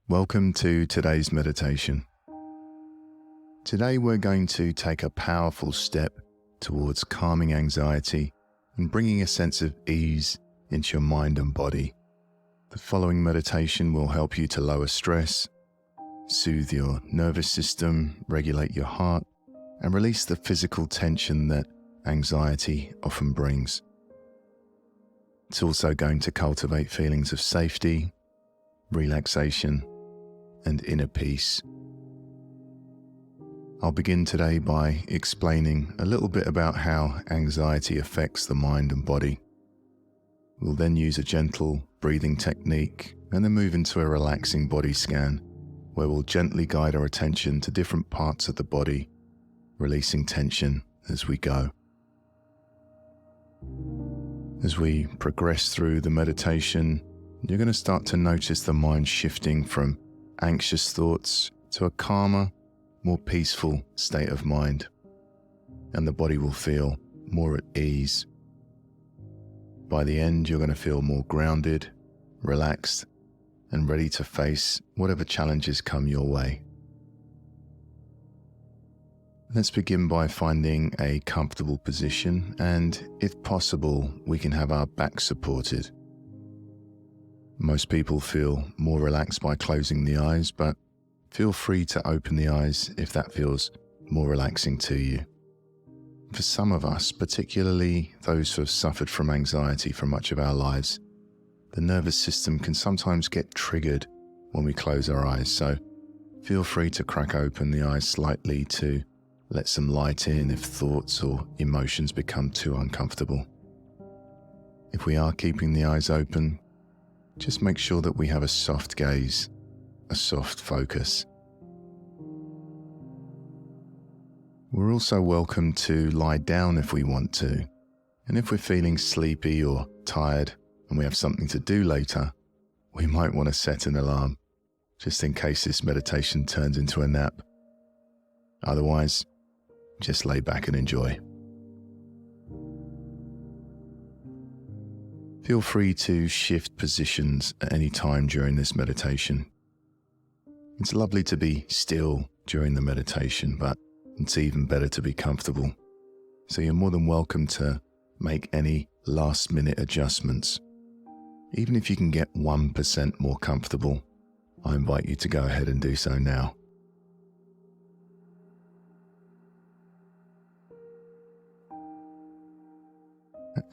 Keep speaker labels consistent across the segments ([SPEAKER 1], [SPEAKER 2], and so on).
[SPEAKER 1] Welcome to today's meditation. Today we're going to take a powerful step towards calming anxiety and bringing a sense of ease into your mind and body. The following meditation will help you to lower stress, soothe your nervous system, regulate your heart, and release the physical tension that anxiety often brings. It's also going to cultivate feelings of safety, relaxation, and inner peace. I'll begin today by explaining a little bit about how anxiety affects the mind and body. We'll then use a gentle breathing technique and then move into a relaxing body scan where we'll gently guide our attention to different parts of the body, releasing tension as we go. As we progress through the meditation, you're going to start to notice the mind shifting from anxious thoughts to a calmer, more peaceful state of mind, and the body will feel more at ease. By the end, you're going to feel more grounded, relaxed, and ready to face whatever challenges come your way. Let's begin by finding a comfortable position, and if possible, we can have our back supported. Most people feel more relaxed by closing the eyes, but feel free to open the eyes if that feels more relaxing to you. For some of us, particularly those who have suffered from anxiety for much of our lives, the nervous system can sometimes get triggered when we close our eyes, so feel free to crack open the eyes slightly to let some light in if thoughts or emotions become too uncomfortable. If we are keeping the eyes open, just make sure that we have a soft gaze, a soft focus. We're also welcome to lie down if we want to, and if we're feeling sleepy or tired and we have something to do later, we might want to set an alarm, just in case this meditation turns into a nap. Otherwise, just lay back and enjoy. Feel free to shift positions at any time during this meditation. It's lovely to be still during the meditation, but it's even better to be comfortable. So you're more than welcome to make any last-minute adjustments. Even if you can get 1% more comfortable, I invite you to go ahead and do so now.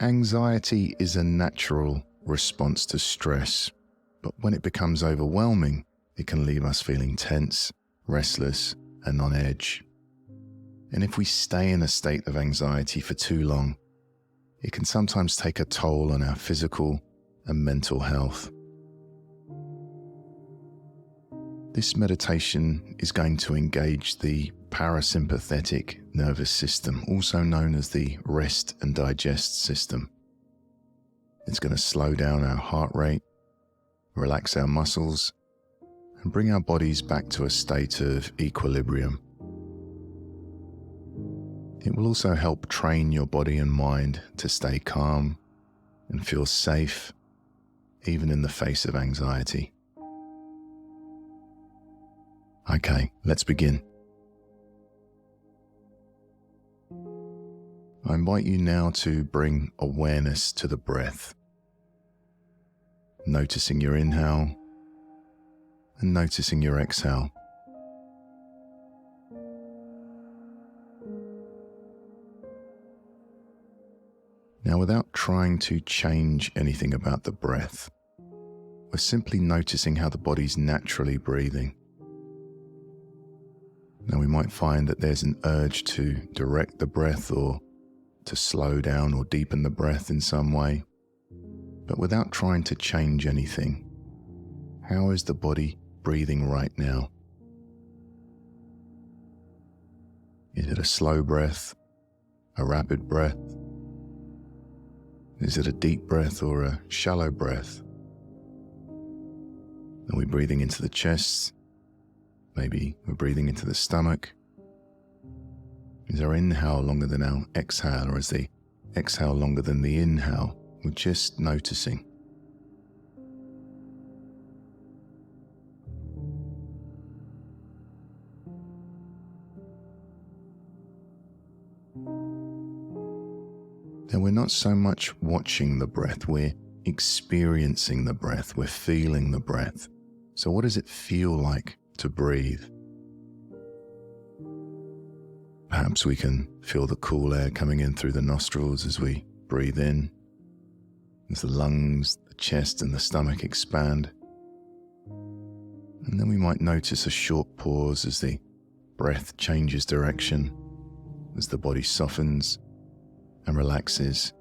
[SPEAKER 1] Anxiety is a natural response to stress, but when it becomes overwhelming, it can leave us feeling tense, restless, and on edge. And if we stay in a state of anxiety for too long, it can sometimes take a toll on our physical and mental health. This meditation is going to engage the parasympathetic nervous system, also known as the rest and digest system. It's going to slow down our heart rate, relax our muscles, and bring our bodies back to a state of equilibrium. It will also help train your body and mind to stay calm and feel safe, even in the face of anxiety. Okay, let's begin. I invite you now to bring awareness to the breath, noticing your inhale and noticing your exhale. Now, without trying to change anything about the breath, we're simply noticing how the body's naturally breathing. Now, we might find that there's an urge to direct the breath or to slow down or deepen the breath in some way, but without trying to change anything. How is the body breathing right now? Is it a slow breath, a rapid breath? Is it a deep breath or a shallow breath? Are we breathing into the chest? Maybe we're breathing into the stomach. Is our inhale longer than our exhale, or is the exhale longer than the inhale? We're just noticing. Now we're not so much watching the breath, we're experiencing the breath, we're feeling the breath. So what does it feel like to breathe? Perhaps we can feel the cool air coming in through the nostrils as we breathe in, as the lungs, the chest and the stomach expand. And then we might notice a short pause as the breath changes direction, as the body softens and relaxes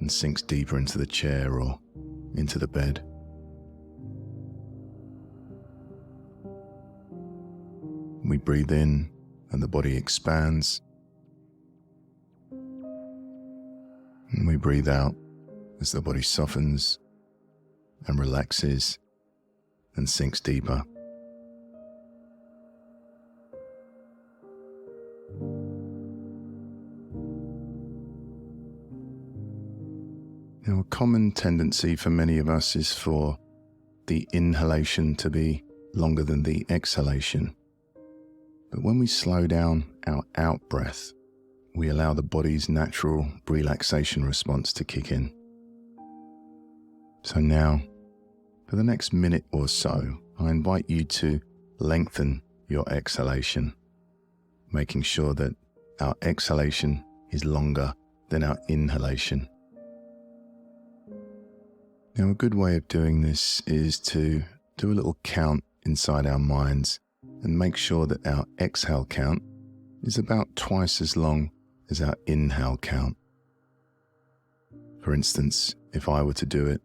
[SPEAKER 1] and sinks deeper into the chair or into the bed. We breathe in and the body expands. And we breathe out as the body softens and relaxes and sinks deeper. Now, a common tendency for many of us is for the inhalation to be longer than the exhalation. But when we slow down our out breath, we allow the body's natural relaxation response to kick in. So now, for the next minute or so, I invite you to lengthen your exhalation, making sure that our exhalation is longer than our inhalation. Now, a good way of doing this is to do a little count inside our minds and make sure that our exhale count is about twice as long as our inhale count. For instance, if I were to do it,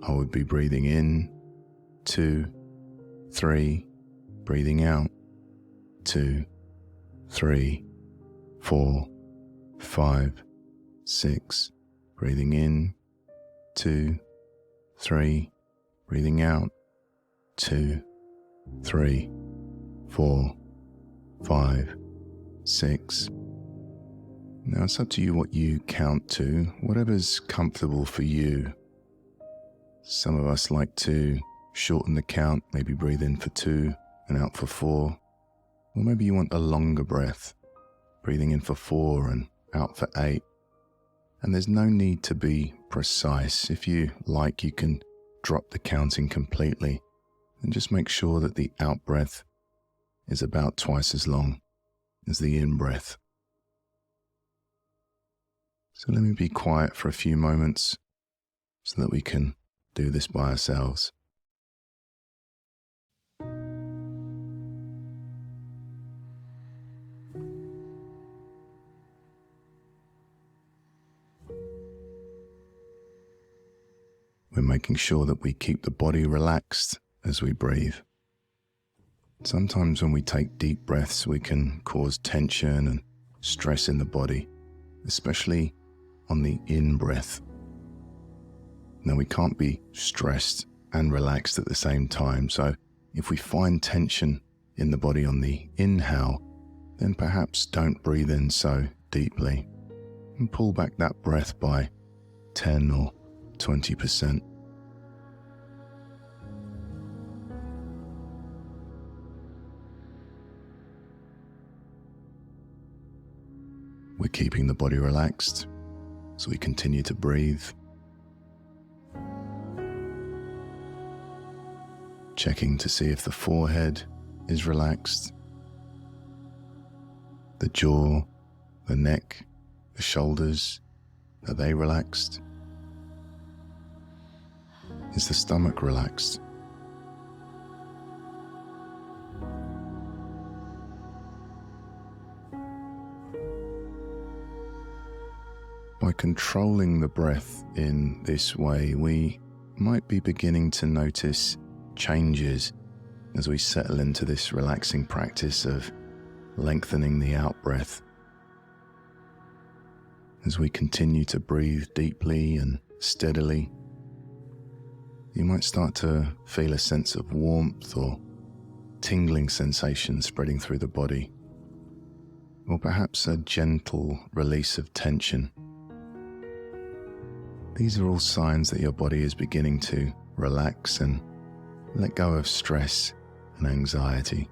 [SPEAKER 1] I would be breathing in, 2, 3, breathing out, 2, 3, 4, 5, 6, breathing in, 2, 3, breathing out, 2, 3, 4, 5, 6. Now it's up to you what you count to, whatever's comfortable for you. Some of us like to shorten the count, maybe breathe in for 2 and out for 4. Or maybe you want a longer breath, breathing in for 4 and out for 8. And there's no need to be precise. If you like, you can drop the counting completely and just make sure that the out breath is about twice as long as the in breath. So let me be quiet for a few moments so that we can do this by ourselves. We're making sure that we keep the body relaxed as we breathe. Sometimes when we take deep breaths, we can cause tension and stress in the body, especially on the in-breath. Now, we can't be stressed and relaxed at the same time, so if we find tension in the body on the inhale, then perhaps don't breathe in so deeply and pull back that breath by 10 or 20%. We're keeping the body relaxed as we continue to breathe. Checking to see if the forehead is relaxed, the jaw, the neck, the shoulders, are they relaxed? Is the stomach relaxed? By controlling the breath in this way, we might be beginning to notice changes as we settle into this relaxing practice of lengthening the out breath. As we continue to breathe deeply and steadily, you might start to feel a sense of warmth or tingling sensation spreading through the body, or perhaps a gentle release of tension. These are all signs that your body is beginning to relax and let go of stress and anxiety.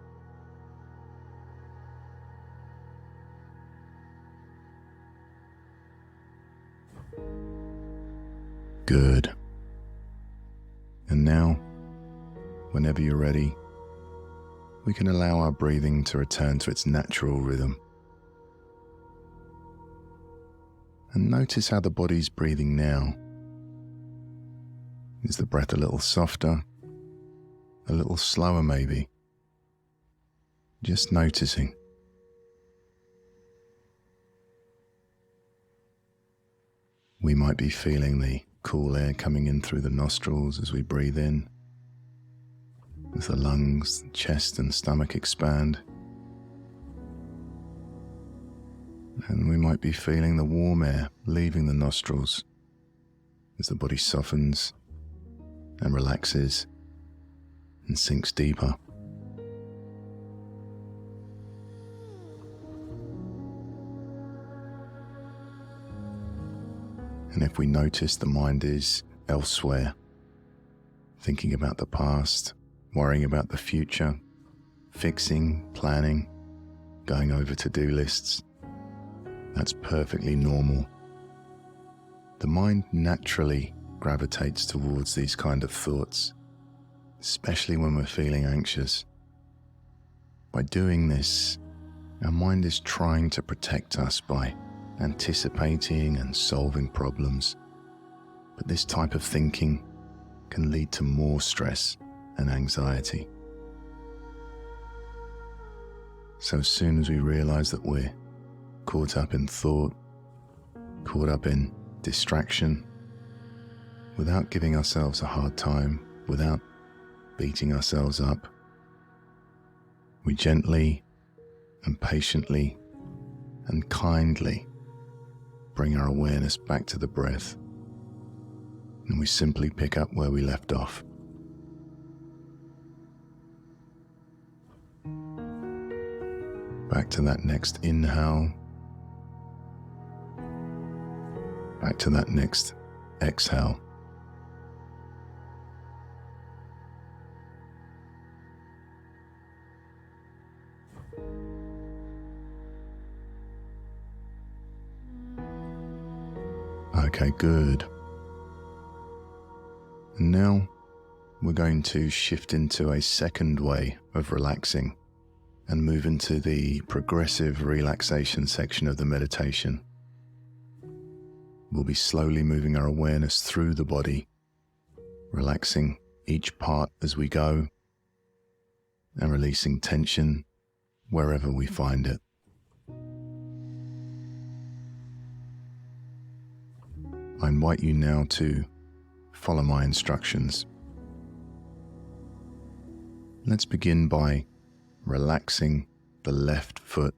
[SPEAKER 1] Good. And now, whenever you're ready, we can allow our breathing to return to its natural rhythm. And notice how the body's breathing now. Is the breath a little softer? A little slower maybe? Just noticing. We might be feeling the cool air coming in through the nostrils as we breathe in, as the lungs, chest and stomach expand. And we might be feeling the warm air leaving the nostrils as the body softens and relaxes and sinks deeper. And if we notice the mind is elsewhere, thinking about the past, worrying about the future, fixing, planning, going over to-do lists, that's perfectly normal. The mind naturally gravitates towards these kind of thoughts, especially when we're feeling anxious. By doing this, our mind is trying to protect us by anticipating and solving problems. But this type of thinking can lead to more stress and anxiety. So as soon as we realize that we're caught up in thought, caught up in distraction, without giving ourselves a hard time, without beating ourselves up, we gently and patiently and kindly bring our awareness back to the breath, and we simply pick up where we left off. Back to that next inhale, back to that next exhale. Okay, good. And now we're going to shift into a second way of relaxing and move into the progressive relaxation section of the meditation. We'll be slowly moving our awareness through the body, relaxing each part as we go and releasing tension wherever we find it. I invite you now to follow my instructions. Let's begin by relaxing the left foot.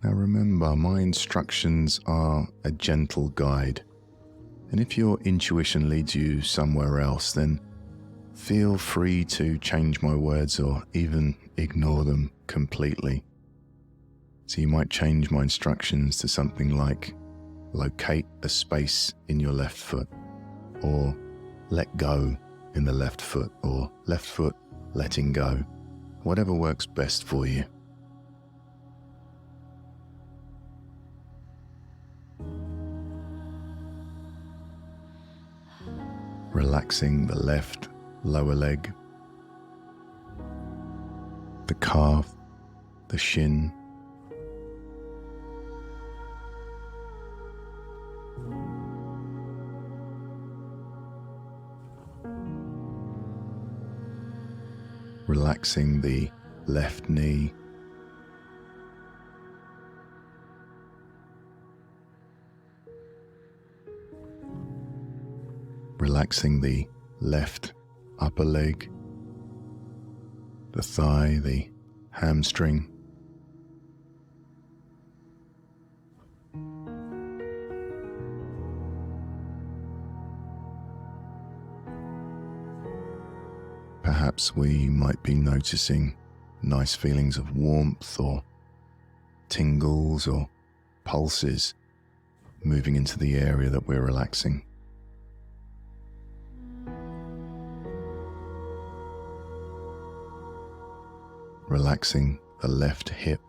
[SPEAKER 1] Now remember, my instructions are a gentle guide, and if your intuition leads you somewhere else, then feel free to change my words or even ignore them completely. So you might change my instructions to something like locate a space in your left foot, or let go in the left foot, or left foot letting go, whatever works best for you. Relaxing the left lower leg, the calf, the shin, relaxing the left knee, relaxing the left upper leg, the thigh, the hamstring, perhaps we might be noticing nice feelings of warmth or tingles or pulses moving into the area that we're relaxing. Relaxing the left hip,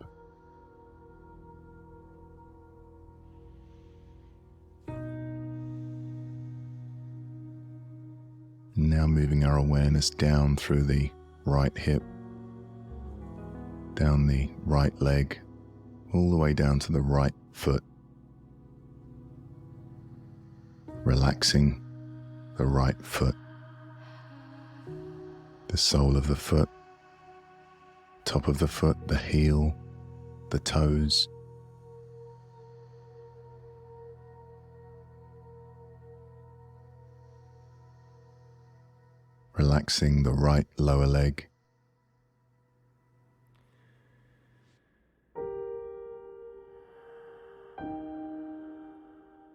[SPEAKER 1] now moving our awareness down through the right hip, down the right leg, all the way down to the right foot. Relaxing the right foot, the sole of the foot, top of the foot, the heel, the toes. Relaxing the right lower leg.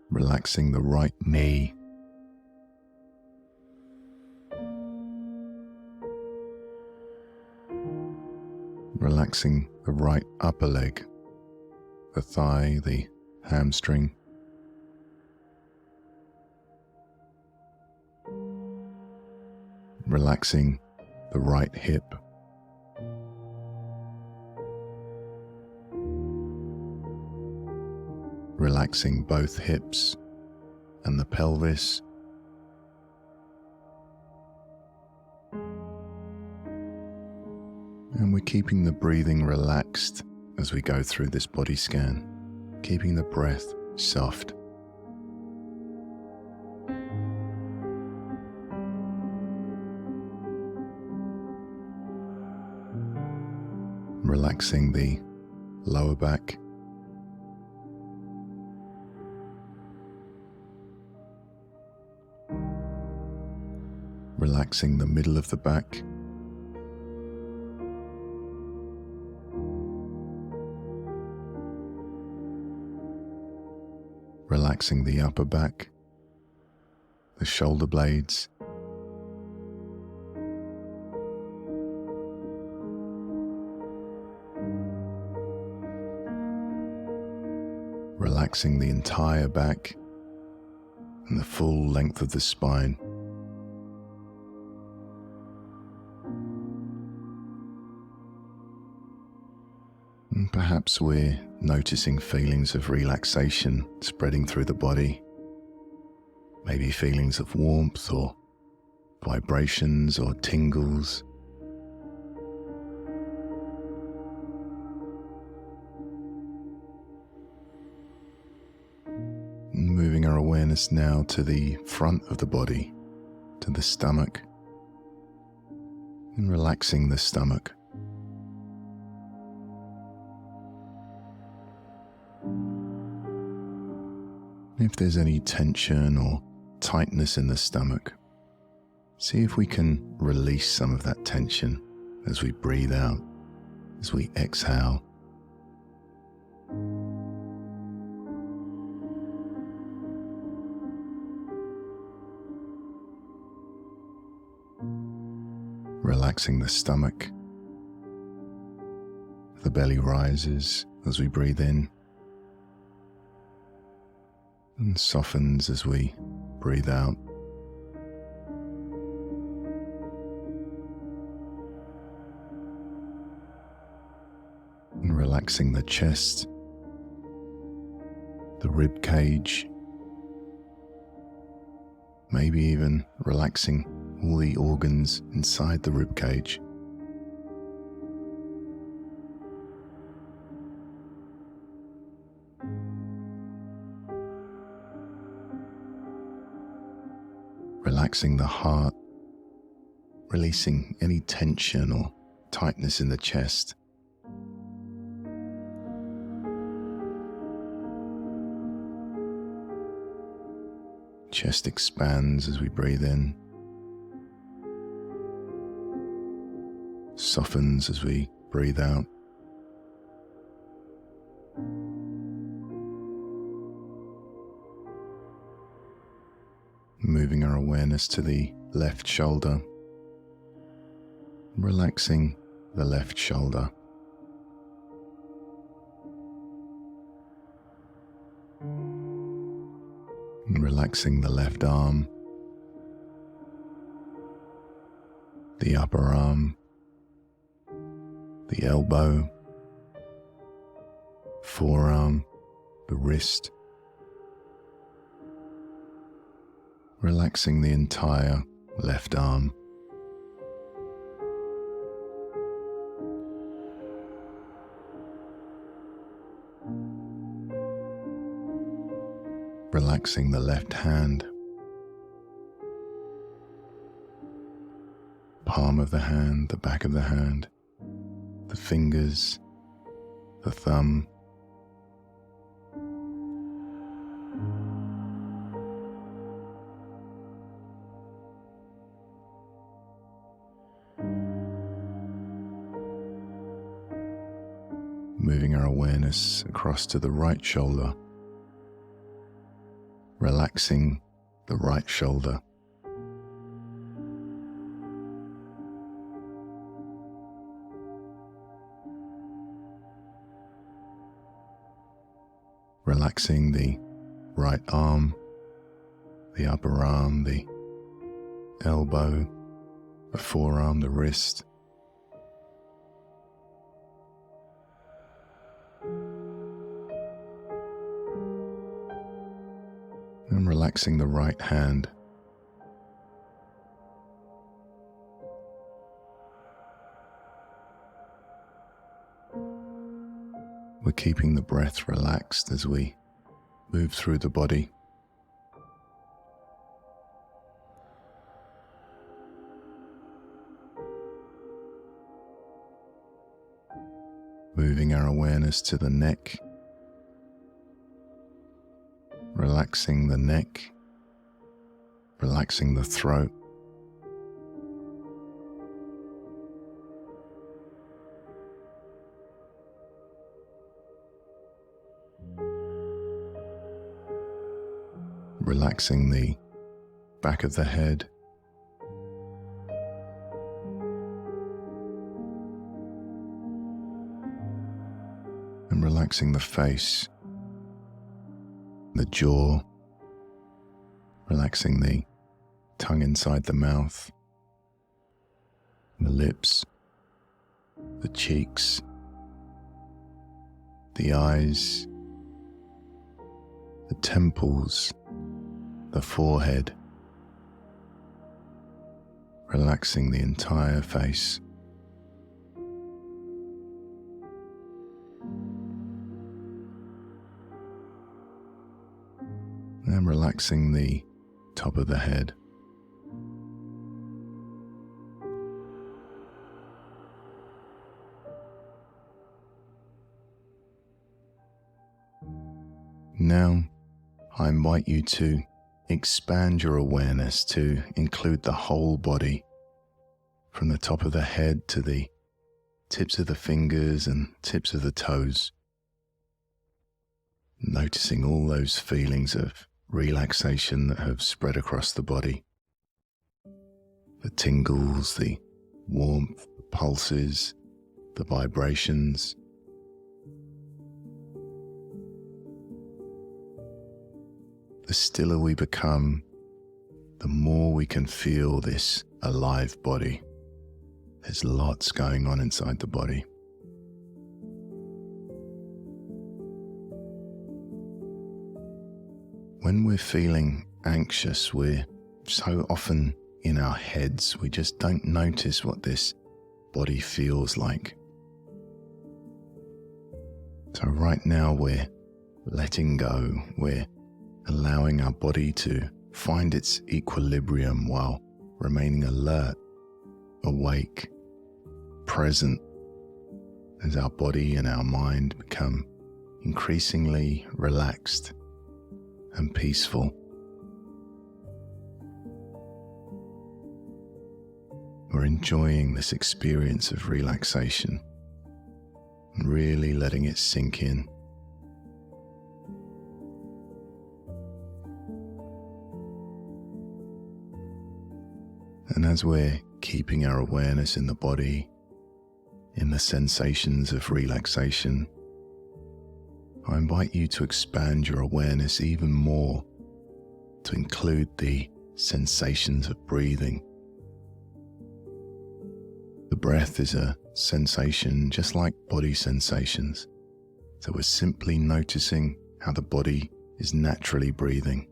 [SPEAKER 1] Relaxing the right knee. Relaxing the right upper leg, the thigh, the hamstring. Relaxing the right hip. Relaxing both hips and the pelvis. And we're keeping the breathing relaxed as we go through this body scan, keeping the breath soft. Relaxing the lower back. Relaxing the middle of the back. Relaxing the upper back, the shoulder blades. Relaxing the entire back and the full length of the spine. And perhaps we're noticing feelings of relaxation spreading through the body, maybe feelings of warmth or vibrations or tingles. And moving our awareness now to the front of the body, to the stomach, and relaxing the stomach. If there's any tension or tightness in the stomach, see if we can release some of that tension as we breathe out, as we exhale. Relaxing the stomach. The belly rises as we breathe in and softens as we breathe out. And relaxing the chest, the rib cage, maybe even relaxing all the organs inside the rib cage. Relaxing the heart, releasing any tension or tightness in the chest. Chest expands as we breathe in, softens as we breathe out. Moving our awareness to the left shoulder, relaxing the left shoulder. And relaxing the left arm, the upper arm, the elbow, forearm, the wrist. Relaxing the entire left arm, relaxing the left hand, palm of the hand, the back of the hand, the fingers, the thumb, moving our awareness across to the right shoulder, relaxing the right shoulder, relaxing the right arm, the upper arm, the elbow, the forearm, the wrist, and relaxing the right hand. We're keeping the breath relaxed as we move through the body. Moving our awareness to the neck, relaxing the neck, relaxing the throat, relaxing the back of the head, and relaxing the face, the jaw, relaxing the tongue inside the mouth, the lips, the cheeks, the eyes, the temples, the forehead, relaxing the entire face. And relaxing the top of the head. Now, I invite you to expand your awareness to include the whole body, from the top of the head to the tips of the fingers and tips of the toes, noticing all those feelings of relaxation that have spread across the body. The tingles, the warmth, the pulses, the vibrations. The stiller we become, the more we can feel this alive body. There's lots going on inside the body. When we're feeling anxious, we're so often in our heads, we just don't notice what this body feels like. So right now we're letting go, we're allowing our body to find its equilibrium while remaining alert, awake, present, as our body and our mind become increasingly relaxed and peaceful. We're enjoying this experience of relaxation and really letting it sink in. And as we're keeping our awareness in the body, in the sensations of relaxation, I invite you to expand your awareness even more to include the sensations of breathing. The breath is a sensation just like body sensations, so we're simply noticing how the body is naturally breathing.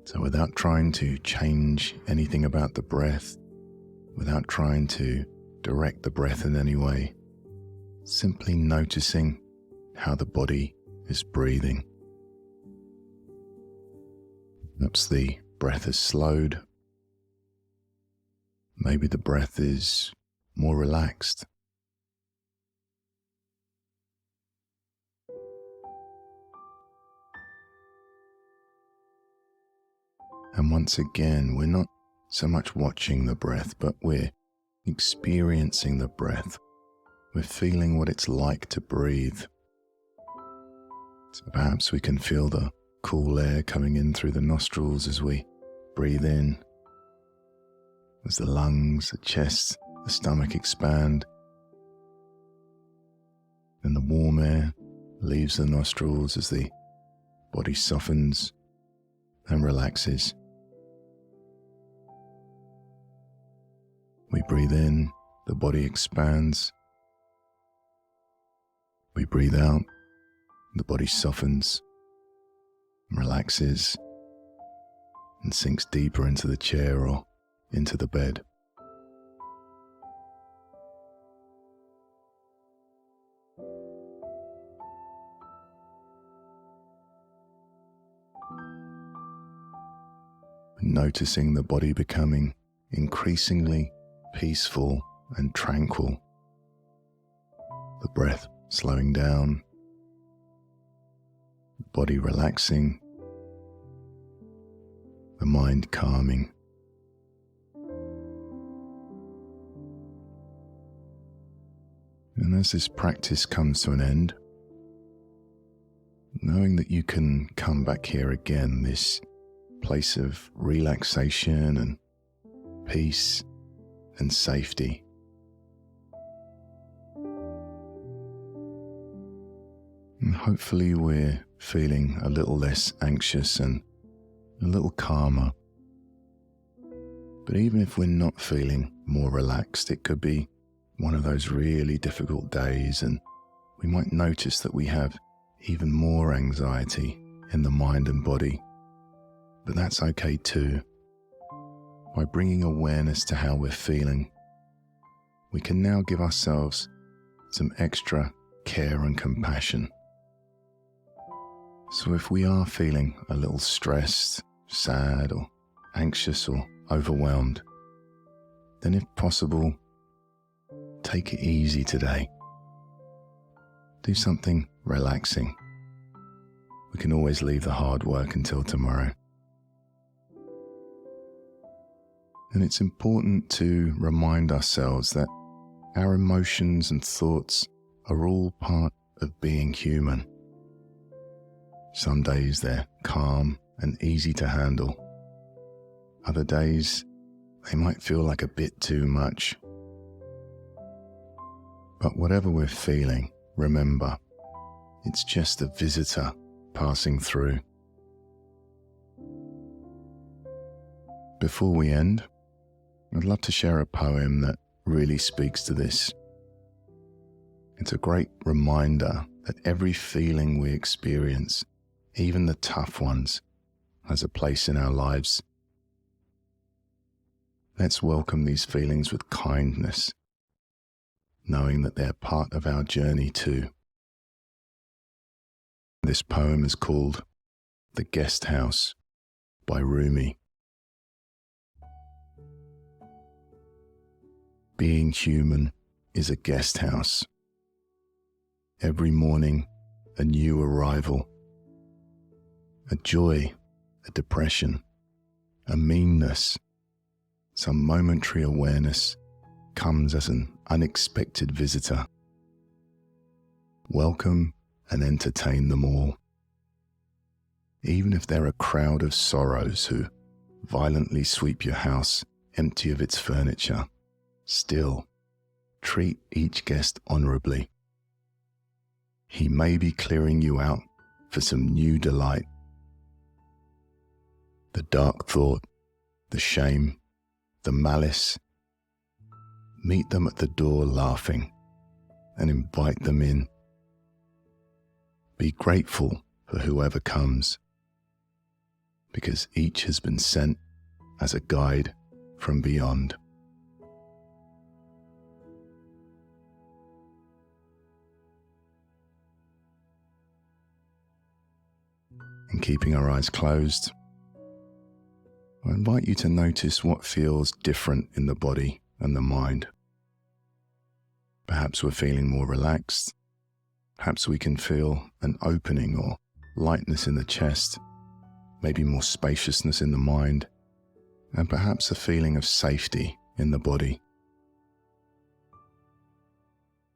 [SPEAKER 1] So without trying to change anything about the breath, without trying to direct the breath in any way, simply noticing how the body is breathing. Perhaps the breath has slowed. Maybe the breath is more relaxed. And once again, we're not so much watching the breath, but we're experiencing the breath. We're feeling what it's like to breathe. So perhaps we can feel the cool air coming in through the nostrils as we breathe in, as the lungs, the chest, the stomach expand, and the warm air leaves the nostrils as the body softens and relaxes. We breathe in, the body expands. We breathe out, the body softens, relaxes, and sinks deeper into the chair or into the bed. Noticing the body becoming increasingly peaceful and tranquil, the breath slowing down, the body relaxing, the mind calming. And as this practice comes to an end, knowing that you can come back here again, this place of relaxation and peace and safety. And hopefully we're feeling a little less anxious and a little calmer. But even if we're not feeling more relaxed, it could be one of those really difficult days, and we might notice that we have even more anxiety in the mind and body. But that's okay too. By bringing awareness to how we're feeling, we can now give ourselves some extra care and compassion. So if we are feeling a little stressed, sad, or anxious, or overwhelmed, then if possible, take it easy today. Do something relaxing. We can always leave the hard work until tomorrow. And it's important to remind ourselves that our emotions and thoughts are all part of being human. Some days they're calm and easy to handle. Other days, they might feel like a bit too much. But whatever we're feeling, remember, it's just a visitor passing through. Before we end, I'd love to share a poem that really speaks to this. It's a great reminder that every feeling we experience, even the tough ones, has a place in our lives. Let's welcome these feelings with kindness, knowing that they're part of our journey too. This poem is called The Guest House by Rumi. Being human is a guest house. Every morning, a new arrival. A joy, a depression, a meanness, some momentary awareness comes as an unexpected visitor. Welcome and entertain them all. Even if they're a crowd of sorrows who violently sweep your house empty of its furniture, still, treat each guest honorably. He may be clearing you out for some new delight. The dark thought, the shame, the malice, meet them at the door laughing and invite them in. Be grateful for whoever comes. because each has been sent as a guide from beyond. And keeping our eyes closed, I invite you to notice what feels different in the body and the mind. Perhaps we're feeling more relaxed. Perhaps we can feel an opening or lightness in the chest, maybe more spaciousness in the mind, and perhaps a feeling of safety in the body.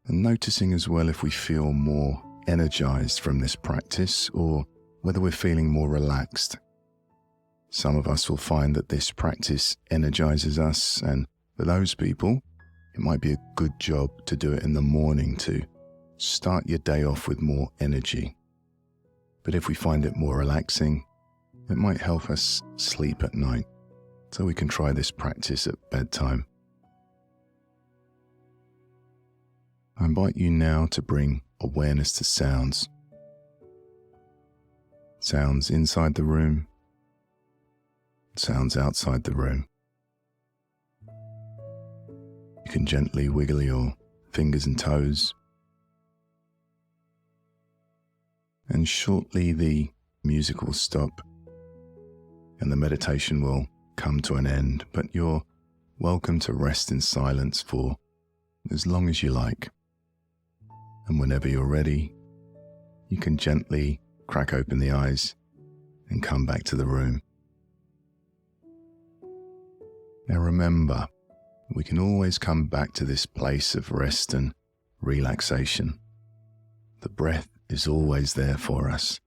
[SPEAKER 1] And noticing as well if we feel more energized from this practice or whether we're feeling more relaxed. Some of us will find that this practice energizes us, and for those people, it might be a good job to do it in the morning to start your day off with more energy. But if we find it more relaxing, it might help us sleep at night, so we can try this practice at bedtime. I invite you now to bring awareness to sounds. Sounds inside the room, sounds outside the room. You can gently wiggle your fingers and toes, and shortly the music will stop and the meditation will come to an end, but you're welcome to rest in silence for as long as you like. And whenever you're ready, you can gently crack open the eyes and come back to the room. Now remember, we can always come back to this place of rest and relaxation. The breath is always there for us.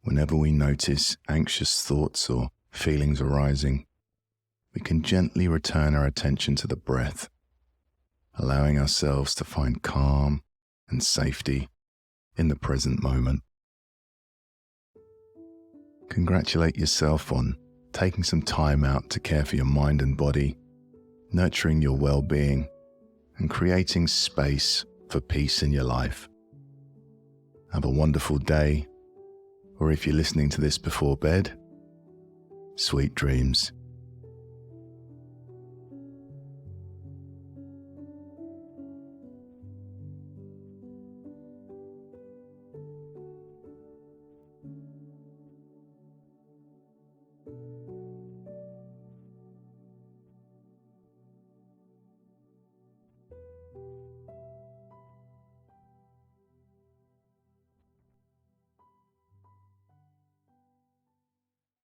[SPEAKER 1] Whenever we notice anxious thoughts or feelings arising, we can gently return our attention to the breath, allowing ourselves to find calm and safety in the present moment. Congratulate yourself on taking some time out to care for your mind and body, nurturing your well-being, and creating space for peace in your life. Have a wonderful day, or if you're listening to this before bed, sweet dreams.